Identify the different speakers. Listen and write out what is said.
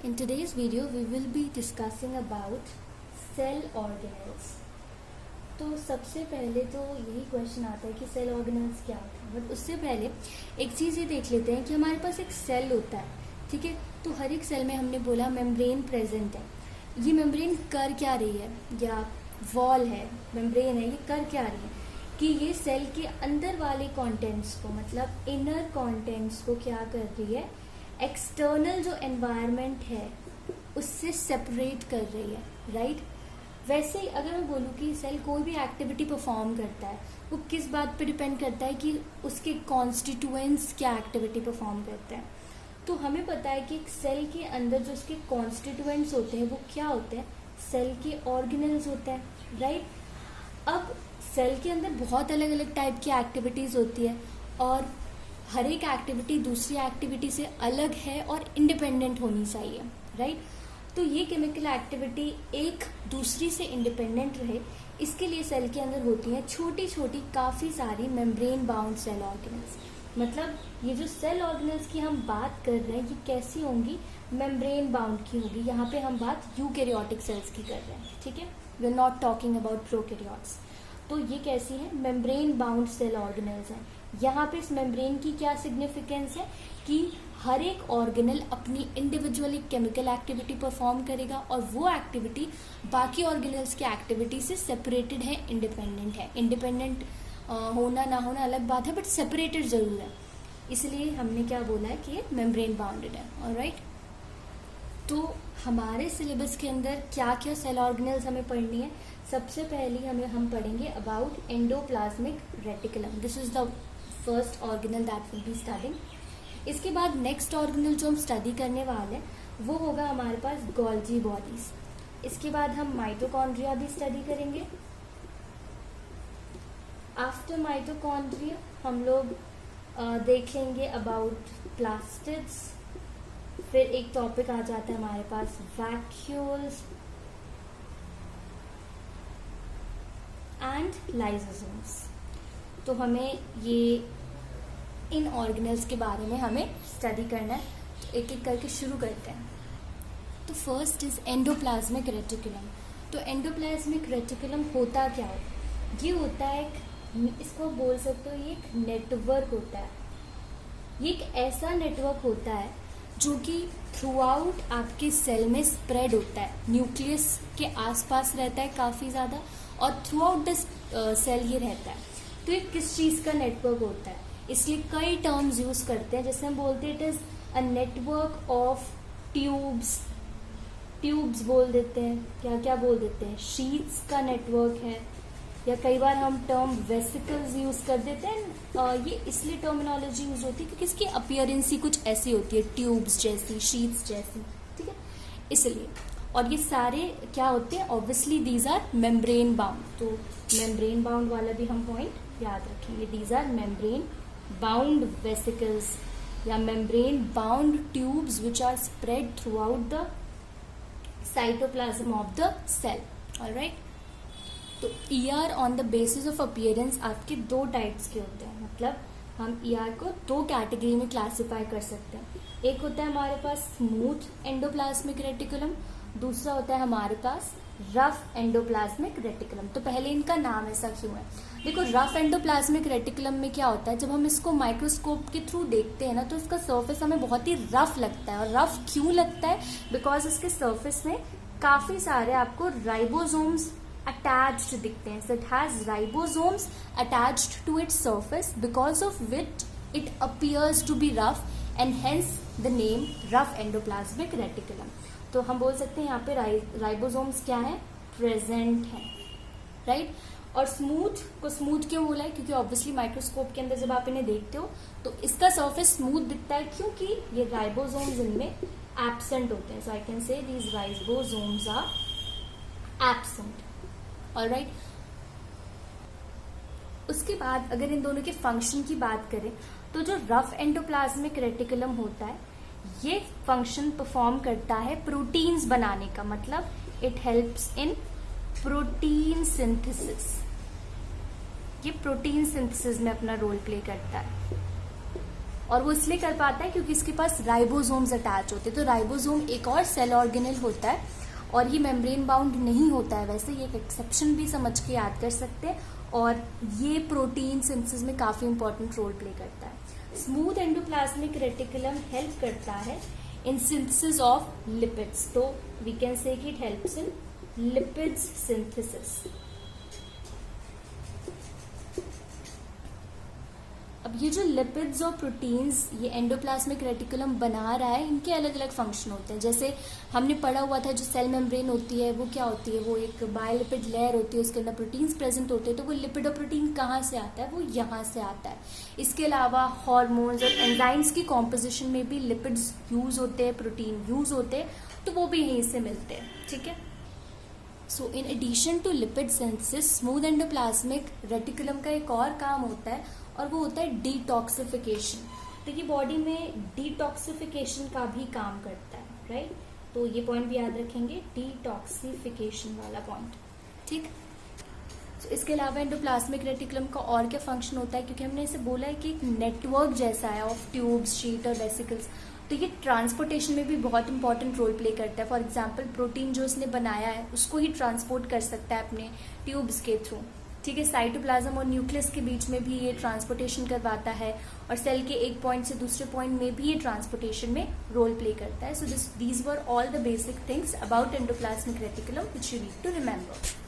Speaker 1: In today's video, we will be discussing about cell organelles. तो सबसे पहले तो यही क्वेश्चन आता है कि सेल ऑर्गेनल्स क्या होता है, बट उससे पहले एक चीज़ ये देख लेते हैं कि हमारे पास एक सेल होता है, ठीक है। तो हर एक सेल में हमने बोला मेम्ब्रेन प्रेजेंट है। ये मेम्ब्रेन कर क्या रही है, या वॉल है, मेम्ब्रेन है, ये कर क्या रही है कि ये सेल के अंदर वाले कंटेंट्स को, मतलब इनर कंटेंट्स को क्या कर रही है, एक्सटर्नल जो एनवायरनमेंट है उससे सेपरेट कर रही है, राइट। वैसे ही अगर मैं बोलूँ कि सेल कोई भी एक्टिविटी परफॉर्म करता है, वो किस बात पे डिपेंड करता है कि उसके कॉन्स्टिट्यूएंट्स क्या एक्टिविटी परफॉर्म करते हैं। तो हमें पता है कि एक सेल के अंदर जो उसके कॉन्स्टिट्यूएंट्स होते हैं वो क्या होते हैं, सेल के ऑर्गेनल्स होते हैं, राइट। अब सेल के अंदर बहुत अलग अलग टाइप की एक्टिविटीज़ होती है और हर एक एक्टिविटी दूसरी एक्टिविटी से अलग है और इंडिपेंडेंट होनी चाहिए, राइट। तो ये केमिकल एक्टिविटी एक दूसरी से इंडिपेंडेंट रहे, इसके लिए सेल के अंदर होती हैं छोटी छोटी काफ़ी सारी मेम्ब्रेन बाउंड सेल ऑर्गेनल्स। मतलब ये जो सेल ऑर्गेनल्स की हम बात कर रहे हैं ये कैसी होंगी, मेम्ब्रेन बाउंड की होगी। यहाँ पे हम बात यूकैरियोटिक सेल्स की कर रहे हैं, ठीक है। We are not talking about prokaryotes. तो ये कैसी है, मेम्ब्रेन बाउंड सेल ऑर्गेनल्स हैं। यहाँ पे इस मेम्ब्रेन की क्या सिग्निफिकेंस है कि हर एक ऑर्गेनल अपनी इंडिविजुअली केमिकल एक्टिविटी परफॉर्म करेगा और वो एक्टिविटी बाकी ऑर्गेनल्स की एक्टिविटी से सेपरेटेड है, इंडिपेंडेंट है। इंडिपेंडेंट होना ना होना अलग बात है, बट सेपरेटेड जरूर है, इसलिए हमने क्या बोला है कि ये मेम्ब्रेन बाउंडेड है, ऑलराइट। तो हमारे सिलेबस के अंदर क्या क्या सेल ऑर्गेनल्स हमें पढ़नी है, सबसे पहले हम पढ़ेंगे about endoplasmic reticulum. This is the first organelle that will be studying. इसके बाद नेक्स्ट ऑर्गेनल जो हम स्टडी करने वाले हैं वो होगा हमारे पास गोल्जी बॉडीज। इसके बाद हम माइटोकॉन्ड्रिया भी स्टडी करेंगे। आफ्टर माइटोकॉन्ड्रिया हम लोग देखेंगे अबाउट प्लास्टिड्स। फिर एक टॉपिक आ जाता है हमारे पास वैक्यूल्स एंड लाइसोसोम्स। तो हमें ये इन ऑर्गेनल्स के बारे में हमें स्टडी करना है, तो एक एक करके शुरू करते हैं। तो फर्स्ट इज एंडोप्लाज्मिक रेटिकुलम। तो एंडोप्लाज्मिक रेटिकुलम होता क्या है, ये होता है एक, इसको बोल सकते हो ये एक नेटवर्क होता है। ये एक ऐसा नेटवर्क होता है जो कि थ्रू आउट आपके सेल में स्प्रेड होता है, न्यूक्लियस के आसपास रहता है काफ़ी ज़्यादा और थ्रू आउट द सेल ये रहता है। तो ये किस चीज़ का नेटवर्क होता है, इसलिए कई टर्म्स यूज करते हैं, जैसे हम बोलते हैं it is a network of tubes. Tubes बोल देते हैं, क्या क्या बोल देते हैं, शीट्स का नेटवर्क है, या कई बार हम टर्म वेसिकल्स यूज कर देते हैं। ये इसलिए टर्मिनोलॉजी यूज होती है क्योंकि इसकी अपीयरेंस ही कुछ ऐसी होती है, ट्यूब्स जैसी, शीट्स जैसी, ठीक है, इसलिए। और ये सारे क्या होते हैं, obviously these are membrane bound. तो मेम्ब्रेन बाउंड वाला भी हम पॉइंट याद रखेंगे, these are membrane bound vesicles या membrane bound tubes which are spread throughout the cytoplasm of the cell, all right। तो ER on the basis of appearance आपके दो टाइप्स के होते हैं, मतलब हम ER को दो कैटेगरी में क्लासिफाई कर सकते हैं। एक होता है हमारे पास स्मूथ एंडोप्लाज्मिक रेटिकुलम, दूसरा होता है हमारे पास रफ एंडोप्लाज्मिक रेटिकुलम। तो पहले इनका नाम ऐसा क्यों है, देखो रफ एंडोप्लाज्मिक रेटिकुलम में क्या होता है, जब हम इसको माइक्रोस्कोप के थ्रू देखते हैं ना तो इसका सरफेस हमें बहुत ही रफ लगता है। और रफ क्यों लगता है, बिकॉज इसके सरफेस में काफी सारे आपको राइबोसोम्स अटैच्ड दिखते हैं। So it has ribosomes attached to its surface because of which it appears to be rough and hence the name rough endoplasmic reticulum. तो हम बोल सकते हैं यहाँ पे राइबोसोम्स क्या है, प्रेजेंट है, राइट। और स्मूथ को स्मूथ क्यों बोला है, क्योंकि ऑब्वियसली माइक्रोस्कोप के अंदर जब आप इन्हें देखते हो तो इसका सरफेस स्मूथ दिखता है क्योंकि ये राइबोसोम्स इनमें एब्सेंट होते हैं। So I can say these ribosomes are absent, alright. उसके बाद अगर इन दोनों के फंक्शन की बात करें तो जो रफ एंडोप्लाज्मिक रेटिकुलम होता है ये फंक्शन परफॉर्म करता है प्रोटीन्स बनाने का, मतलब it helps in protein synthesis. ये प्रोटीन सिंथेसिस में अपना रोल प्ले करता है। और वो इसलिए कर पाता है क्योंकि इसके पास राइबोसोम्स अटैच होते हैं। तो राइबोसोम एक और सेल ऑर्गेनल होता है और ये मेम्ब्रेन बाउंड नहीं होता है, वैसे ये एक एक्सेप्शन भी समझ के याद कर सकते हैं, और ये प्रोटीन सिंथेसिस में काफी इंपॉर्टेंट रोल प्ले करता है। स्मूथ एंडोप्लाज्मिक रेटिकुलम हेल्प करता है इन सिंथेसिस ऑफ लिपिड्स, तो वी कैन से कि it helps in lipids synthesis. अब ये जो लिपिड्स और प्रोटीन्स ये एंडोप्लाज्मिक रेटिकुलम बना रहा है, इनके अलग अलग फंक्शन होते हैं। जैसे हमने पढ़ा हुआ था जो सेल मेम्ब्रेन होती है वो क्या होती है, वो एक बायोलिपिड लेयर होती है, उसके अंदर प्रोटीन्स प्रेजेंट होते हैं। तो वो लिपिड और प्रोटीन कहाँ से आता है, वो यहाँ से आता है। इसके अलावा हार्मोन्स और एंजाइम्स की कॉम्पोजिशन में भी लिपिड्स यूज होते हैं, प्रोटीन यूज होते हैं, तो वो भी यहीं से मिलते हैं। ठीक है। So in addition to lipid synthesis, smooth endoplasmic reticulum का एक और काम होता है और वो होता है डिटॉक्सिफिकेशन। तो ये बॉडी में डिटॉक्सिफिकेशन का भी काम करता है, राइट। तो ये पॉइंट भी याद रखेंगे, डिटॉक्सिफिकेशन वाला पॉइंट। ठीक। तो इसके अलावा एंडोप्लाज्मिक रेटिकुलम का और क्या फंक्शन होता है, क्योंकि हमने इसे बोला है कि एक नेटवर्क जैसा है ऑफ ट्यूब्स, शीट और वेसिकल्स, तो ये ट्रांसपोर्टेशन में भी बहुत इंपॉर्टेंट रोल प्ले करता है। फॉर एग्जाम्पल प्रोटीन जो इसने बनाया है उसको ही ट्रांसपोर्ट कर सकता है अपने ट्यूब्स के थ्रू। ठीक है। साइटोप्लाज्म और न्यूक्लियस के बीच में भी ये ट्रांसपोर्टेशन करवाता है और सेल के एक पॉइंट से दूसरे पॉइंट में भी ये ट्रांसपोर्टेशन में रोल प्ले करता है। So these were all the basic things about endoplasmic reticulum which you need to remember.